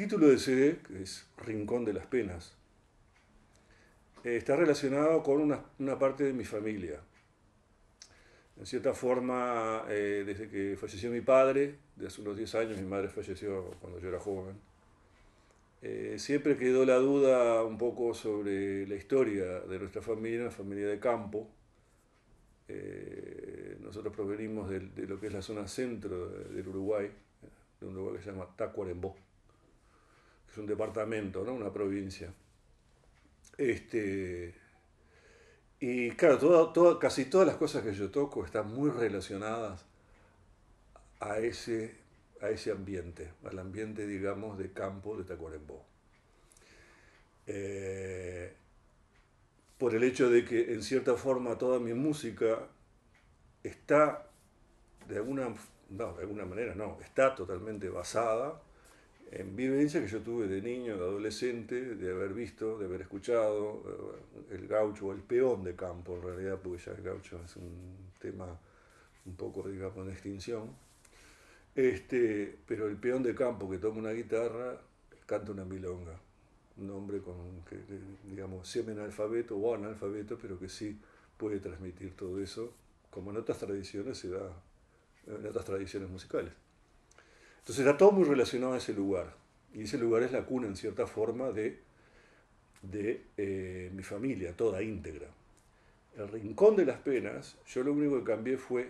título del CD, que es Rincón de las Penas, está relacionado con una parte de mi familia. En cierta forma, desde que falleció mi padre, de hace unos 10 años, mi madre falleció cuando yo era joven, siempre quedó la duda un poco sobre la historia de nuestra familia, una familia de campo. Nosotros provenimos de lo que es la zona centro del Uruguay, de un lugar que se llama Tacuarembó, que es un departamento, ¿no? Una provincia. Este, y claro, casi todas las cosas que yo toco están muy relacionadas a ese, a ese ambiente, al ambiente, digamos, de campo de Tacuarembó. Eh, por el hecho de que, en cierta forma, toda mi música está, de alguna manera no, está totalmente basada en vivencias que yo tuve de niño, de adolescente, de haber visto, de haber escuchado el gaucho o el peón de campo, en realidad, porque ya el gaucho es un tema un poco, digamos, de extinción. Pero el peón de campo que toma una guitarra canta una milonga. Un hombre digamos, semi-analfabeto o analfabeto, pero que sí puede transmitir todo eso, como en otras tradiciones se da, en otras tradiciones musicales. Entonces está todo muy relacionado a ese lugar. Y ese lugar es la cuna, en cierta forma, de mi familia, toda íntegra. El Rincón de las Penas, yo lo único que cambié fue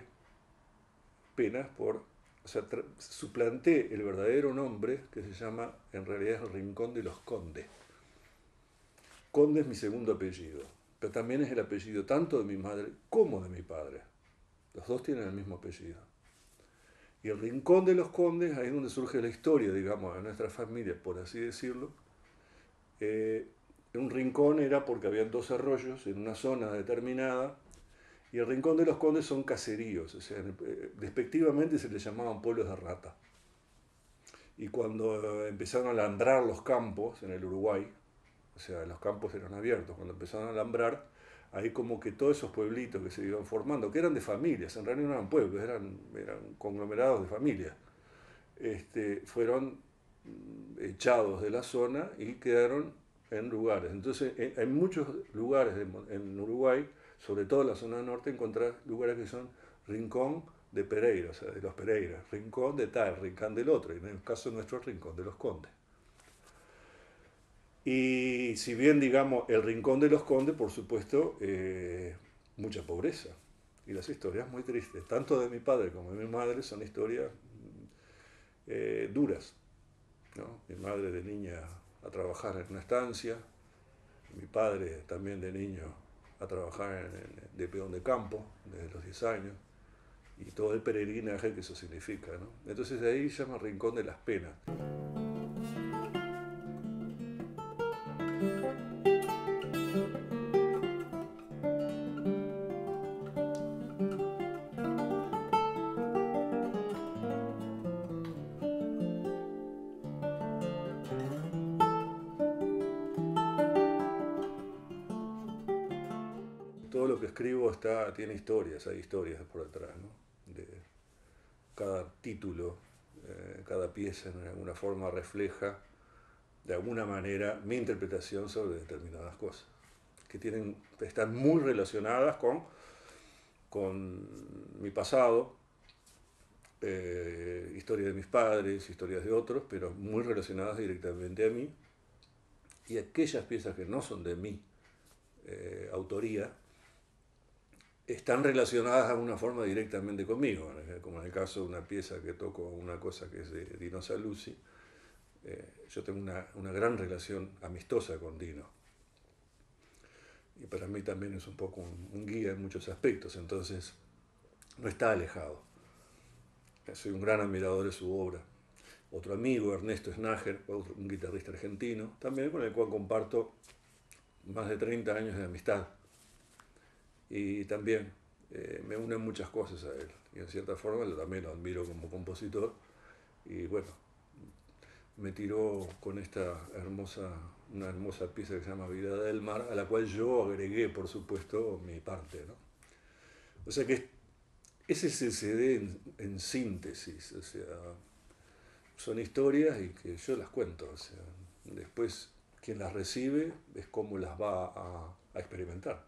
penas por, o sea, suplanté el verdadero nombre que se llama, en realidad es el Rincón de los Condes. Conde es mi segundo apellido, pero también es el apellido tanto de mi madre como de mi padre. Los dos tienen el mismo apellido. Y el Rincón de los Condes, ahí es donde surge la historia, digamos, de nuestra familia, por así decirlo. Un rincón era porque había dos arroyos en una zona determinada, y el Rincón de los Condes son caseríos, o sea, despectivamente se les llamaban pueblos de rata. Y cuando empezaron a alambrar los campos en el Uruguay, o sea, los campos eran abiertos, cuando empezaron a alambrar, ahí como que todos esos pueblitos que se iban formando, que eran de familias, en realidad no eran pueblos, eran conglomerados de familias, fueron echados de la zona y quedaron en lugares. Entonces, en muchos lugares en Uruguay, sobre todo en la zona norte, encontrás lugares que son rincón de Pereira, o sea, de los Pereiras, rincón de tal, rincón del otro, y en el caso nuestro, rincón de los Condes. Y si bien, digamos, el Rincón de los Condes, por supuesto, mucha pobreza. Y las historias muy tristes, tanto de mi padre como de mi madre, son historias duras, ¿no? Mi madre de niña a trabajar en una estancia, mi padre también de niño a trabajar de peón de campo desde los 10 años, y todo el peregrinaje que eso significa, ¿no? Entonces de ahí se llama Rincón de las Penas. Todo lo que escribo tiene historias, hay historias por detrás, ¿no? De cada título, cada pieza en alguna forma refleja de alguna manera mi interpretación sobre determinadas cosas, que están muy relacionadas con mi pasado, historias de mis padres, historias de otros, pero muy relacionadas directamente a mí, y aquellas piezas que no son de mi autoría, están relacionadas de alguna forma directamente conmigo, como en el caso de una pieza que toco, una cosa que es de Dino Saluzzi. Yo tengo una gran relación amistosa con Dino, y para mí también es un poco un guía en muchos aspectos, entonces no está alejado. Soy un gran admirador de su obra. Otro amigo, Ernesto Snager, un guitarrista argentino, también con el cual comparto más de 30 años de amistad. Y también me unen muchas cosas a él. Y en cierta forma yo también lo admiro como compositor. Y bueno, me tiró con una hermosa pieza que se llama Vida del Mar, a la cual yo agregué, por supuesto, mi parte, ¿no? O sea que ese es el CD en síntesis. O sea, son historias y que yo las cuento. O sea, después quien las recibe es cómo las va a experimentar.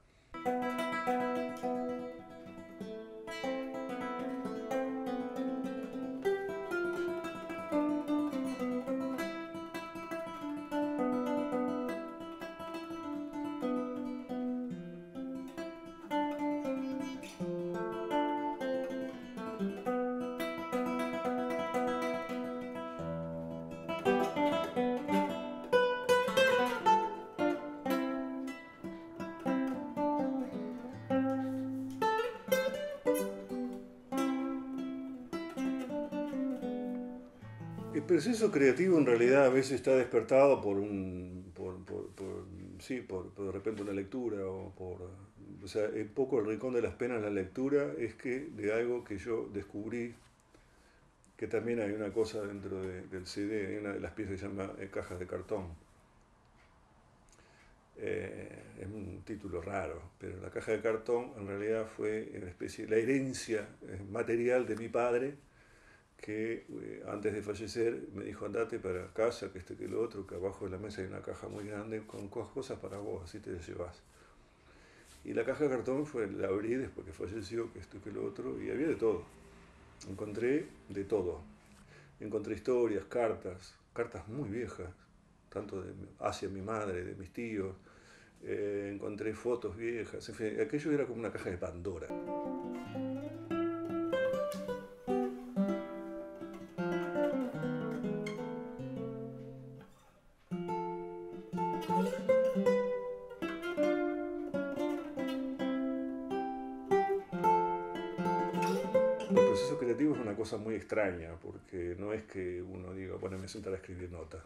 El proceso creativo en realidad a veces está despertado por de repente una lectura o sea, un poco el rincón de las penas, la lectura es que de algo que yo descubrí, que también hay una cosa dentro del CD, hay una de las piezas que se llama Cajas de cartón. Es un título raro, pero la caja de cartón en realidad fue una especie, la herencia material de mi padre, que antes de fallecer me dijo: andate para casa, que que lo otro, que abajo de la mesa hay una caja muy grande con cosas para vos, así te las llevas. Y la caja de cartón la abrí después que falleció, que que lo otro, y había de todo. Encontré de todo. Encontré historias, cartas muy viejas, tanto hacia mi madre, de mis tíos. Encontré fotos viejas, en fin, aquello era como una caja de Pandora. El proceso creativo es una cosa muy extraña, porque no es que uno diga, bueno, me sentaré a escribir notas.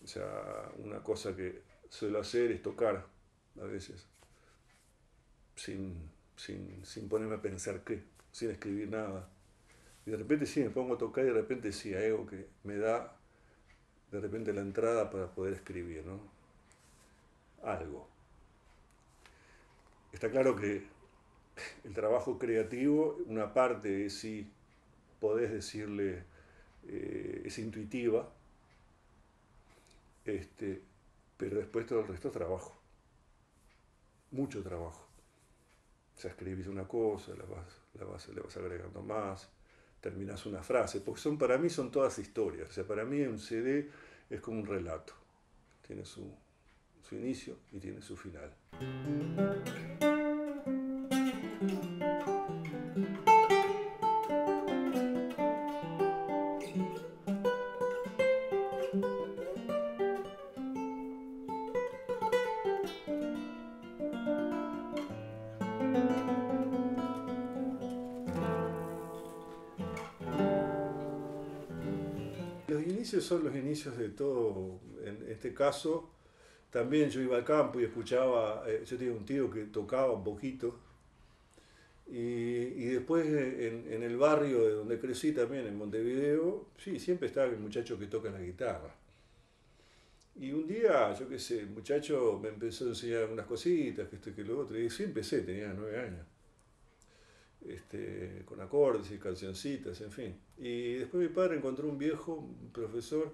O sea, una cosa que suelo hacer es tocar, a veces, sin ponerme a pensar qué, sin escribir nada. Y de repente sí, me pongo a tocar y de repente sí, hay algo que me da de repente la entrada para poder escribir, ¿no? Algo. Está claro que el trabajo creativo, una parte es sí, podés decirle, es intuitiva, pero después todo el resto es trabajo, mucho trabajo. O sea, escribís una cosa, le vas agregando más, terminás una frase, porque para mí son todas historias. O sea, para mí un CD es como un relato, tiene su inicio y tiene su final. Los inicios son los inicios de todo. En este caso, también yo iba al campo y escuchaba, yo tenía un tío que tocaba un poquito, y después en el barrio de donde crecí también, en Montevideo, sí, siempre estaba el muchacho que toca la guitarra. Y un día, yo qué sé, el muchacho me empezó a enseñar unas cositas, que esto y que lo otro, y sí empecé, tenía 9 años. Con acordes y cancioncitas, en fin. Y después mi padre encontró un viejo, un profesor,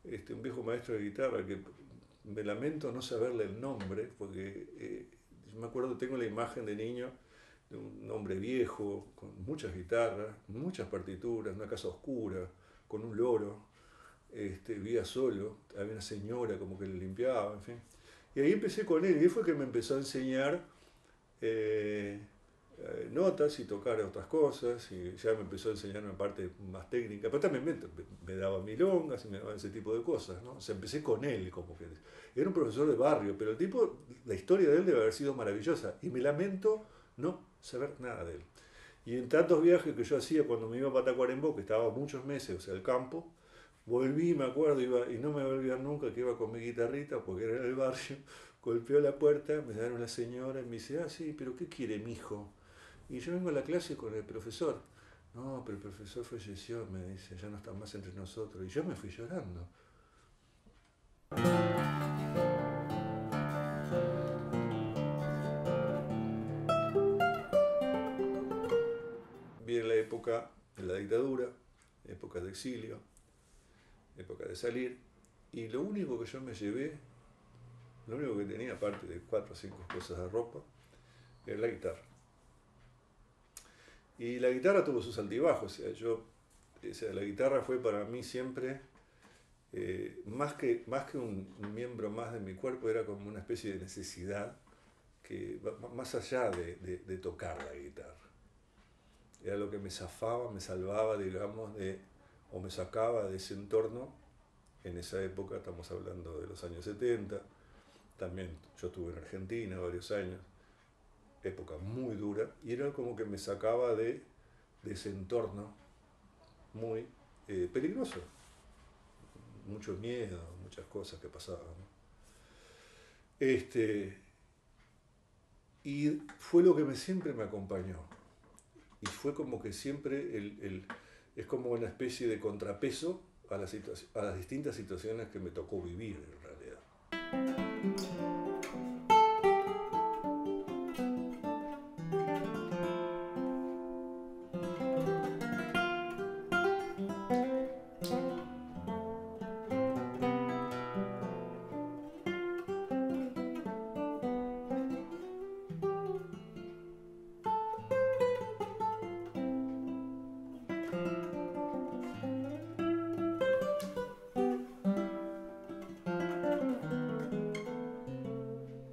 un viejo maestro de guitarra, que me lamento no saberle el nombre, porque me acuerdo, tengo la imagen de niño de un hombre viejo, con muchas guitarras, muchas partituras, una casa oscura, con un loro, vivía solo, había una señora como que le limpiaba, en fin. Y ahí empecé con él, y él fue que me empezó a enseñar notas y tocar otras cosas, y ya me empezó a enseñar una parte más técnica, pero también me daba milongas y me daba ese tipo de cosas, ¿no? O sea, empecé con él, como que era un profesor de barrio, pero el tipo, la historia de él debe haber sido maravillosa, y me lamento no saber nada de él. Y en tantos viajes que yo hacía cuando me iba a Tacuarembó, que estaba muchos meses, o sea, al campo, volví, me acuerdo, y no me voy a olvidar nunca que iba con mi guitarrita, porque era en el barrio, golpeó la puerta, me dieron la señora y me dice: ah, sí, pero ¿qué quiere mi hijo? Y yo vengo a la clase con el profesor. No, pero el profesor falleció, me dice, ya no está más entre nosotros. Y yo me fui llorando. Viene la época de la dictadura, época de exilio, época de salir, y lo único que yo me llevé, lo único que tenía, aparte de 4 o 5 cosas de ropa, era la guitarra. Y la guitarra tuvo sus altibajos, o sea, la guitarra fue para mí siempre, más que un miembro más de mi cuerpo, era como una especie de necesidad que va más allá de tocar la guitarra. Era lo que me zafaba, me salvaba, digamos, o me sacaba de ese entorno. En esa época, estamos hablando de los años 70, también yo estuve en Argentina varios años, época muy dura, y era como que me sacaba de ese entorno muy peligroso, mucho miedo, muchas cosas que pasaban, ¿no? Y fue lo que siempre me acompañó, y fue como que siempre es como una especie de contrapeso a las distintas situaciones que me tocó vivir en realidad.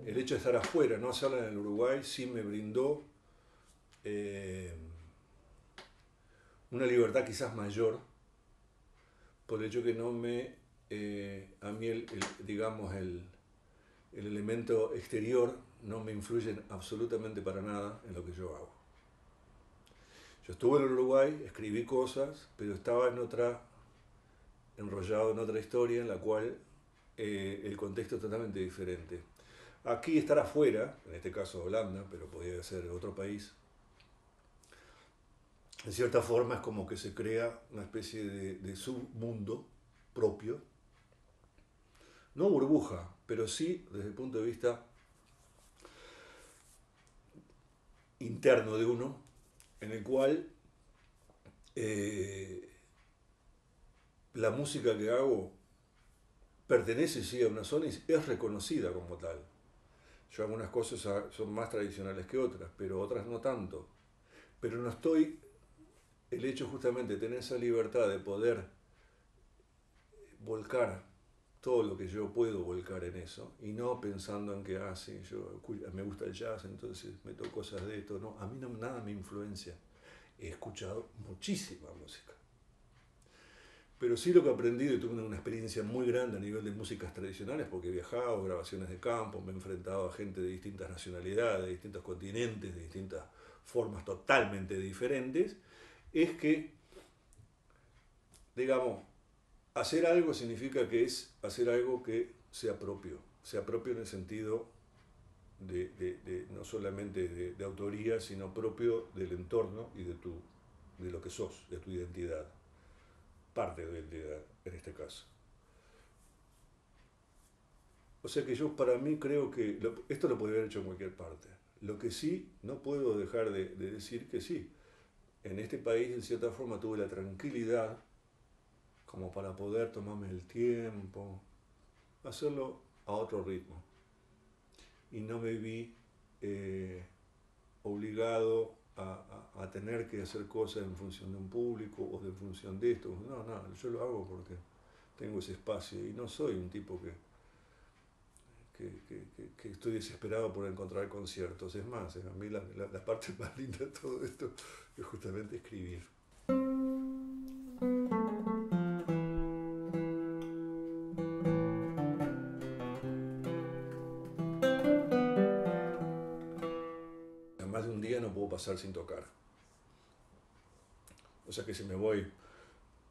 El hecho de estar afuera, no hacerla en el Uruguay, sí me brindó una libertad quizás mayor, por el hecho que no me, a mí digamos, el elemento exterior no me influye absolutamente para nada en lo que yo hago. Yo estuve en el Uruguay, escribí cosas, pero estaba enrollado en otra historia en la cual el contexto es totalmente diferente. Aquí estar afuera, en este caso Holanda, pero podría ser otro país, en cierta forma es como que se crea una especie de submundo propio, no burbuja, pero sí desde el punto de vista interno de uno, en el cual la música que hago pertenece sí a una zona y es reconocida como tal. Yo algunas cosas son más tradicionales que otras, pero otras no tanto. Pero no estoy, el hecho justamente de tener esa libertad de poder volcar todo lo que yo puedo volcar en eso, y no pensando en que, sí, me gusta el jazz, entonces meto cosas de esto, no, a mí nada me influencia. He escuchado muchísima música. Pero sí lo que aprendí, y tuve una experiencia muy grande a nivel de músicas tradicionales, porque he viajado, grabaciones de campo, me he enfrentado a gente de distintas nacionalidades, de distintos continentes, de distintas formas totalmente diferentes, es que, digamos, hacer algo significa que es hacer algo que sea propio en el sentido no solamente de autoría, sino propio del entorno y de lo que sos, de tu identidad, parte de tu identidad en este caso. O sea que yo para mí creo que esto lo podría haber hecho en cualquier parte. Lo que sí, no puedo dejar de decir que sí, en este país en cierta forma tuve la tranquilidad como para poder tomarme el tiempo, hacerlo a otro ritmo. Y no me vi obligado a tener que hacer cosas en función de un público o en función de esto. No, yo lo hago porque tengo ese espacio y no soy un tipo que estoy desesperado por encontrar conciertos. Es más, a mí la parte más linda de todo esto es justamente escribir. Más de un día no puedo pasar sin tocar. O sea que si me voy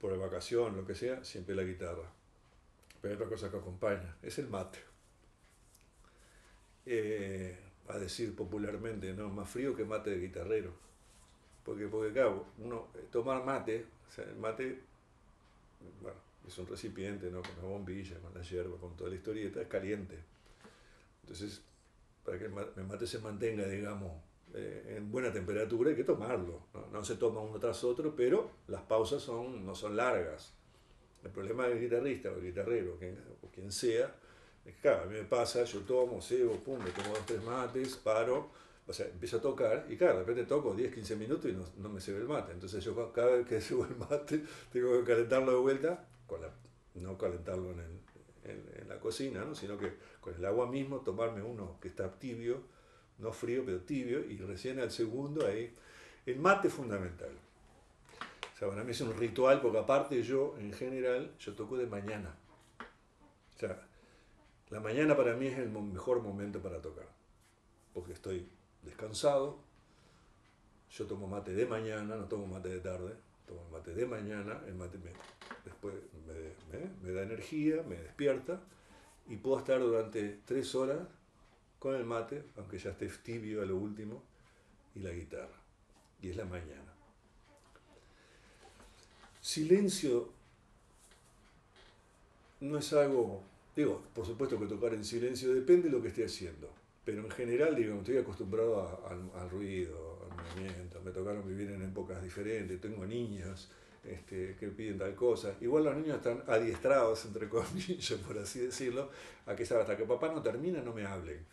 por vacación, lo que sea, siempre la guitarra. Pero hay otra cosa que acompaña, es el mate. A decir popularmente, ¿no? Más frío que mate de guitarrero. Porque claro, uno tomar mate, o sea, el mate, bueno, es un recipiente, ¿no? Con la bombilla, con la yerba, con toda la historieta, es caliente. Entonces, para que el mate se mantenga, digamos, en buena temperatura hay que tomarlo. No se toma uno tras otro, pero las pausas no son largas. El problema del guitarrista o el guitarrero o quien sea, es que claro, a mí me pasa, yo tomo, cebo, pum, me tomo 2, 3 mates, paro, o sea, empiezo a tocar y claro, de repente toco 10, 15 minutos y no me cebo el mate. Entonces yo cada vez que cebo el mate tengo que calentarlo de vuelta, no calentarlo en la cocina, ¿no? Sino que con el agua mismo tomarme uno que está tibio, no frío, pero tibio, y recién al segundo ahí. El mate es fundamental. O sea, para mí es un ritual, porque aparte yo, en general, yo toco de mañana. O sea, la mañana para mí es el mejor momento para tocar, porque estoy descansado, yo tomo mate de mañana, no tomo mate de tarde, tomo mate de mañana, el mate después me da energía, me despierta, y puedo estar durante 3 horas con el mate, aunque ya esté tibio a lo último, y la guitarra. Y es la mañana. Silencio no es algo, digo, por supuesto que tocar en silencio depende de lo que esté haciendo, pero en general, digo, estoy acostumbrado al ruido, al movimiento, me tocaron vivir en épocas diferentes, tengo niños que piden tal cosa, igual los niños están adiestrados, entre comillas, por así decirlo, a que hasta que papá no termina no me hablen.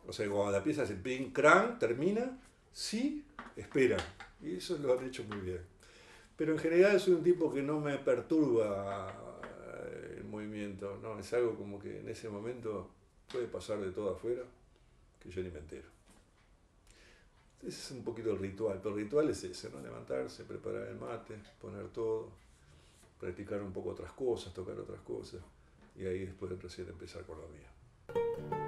O sea, cuando la pieza hace ping, crank, termina, sí, espera. Y eso lo han hecho muy bien. Pero en general soy un tipo que no me perturba el movimiento, ¿no? Es algo como que en ese momento puede pasar de todo afuera, que yo ni me entero. Ese es un poquito el ritual, pero el ritual es ese, ¿no? Levantarse, preparar el mate, poner todo, practicar un poco otras cosas, tocar otras cosas, y ahí después recién empezar con lo mío.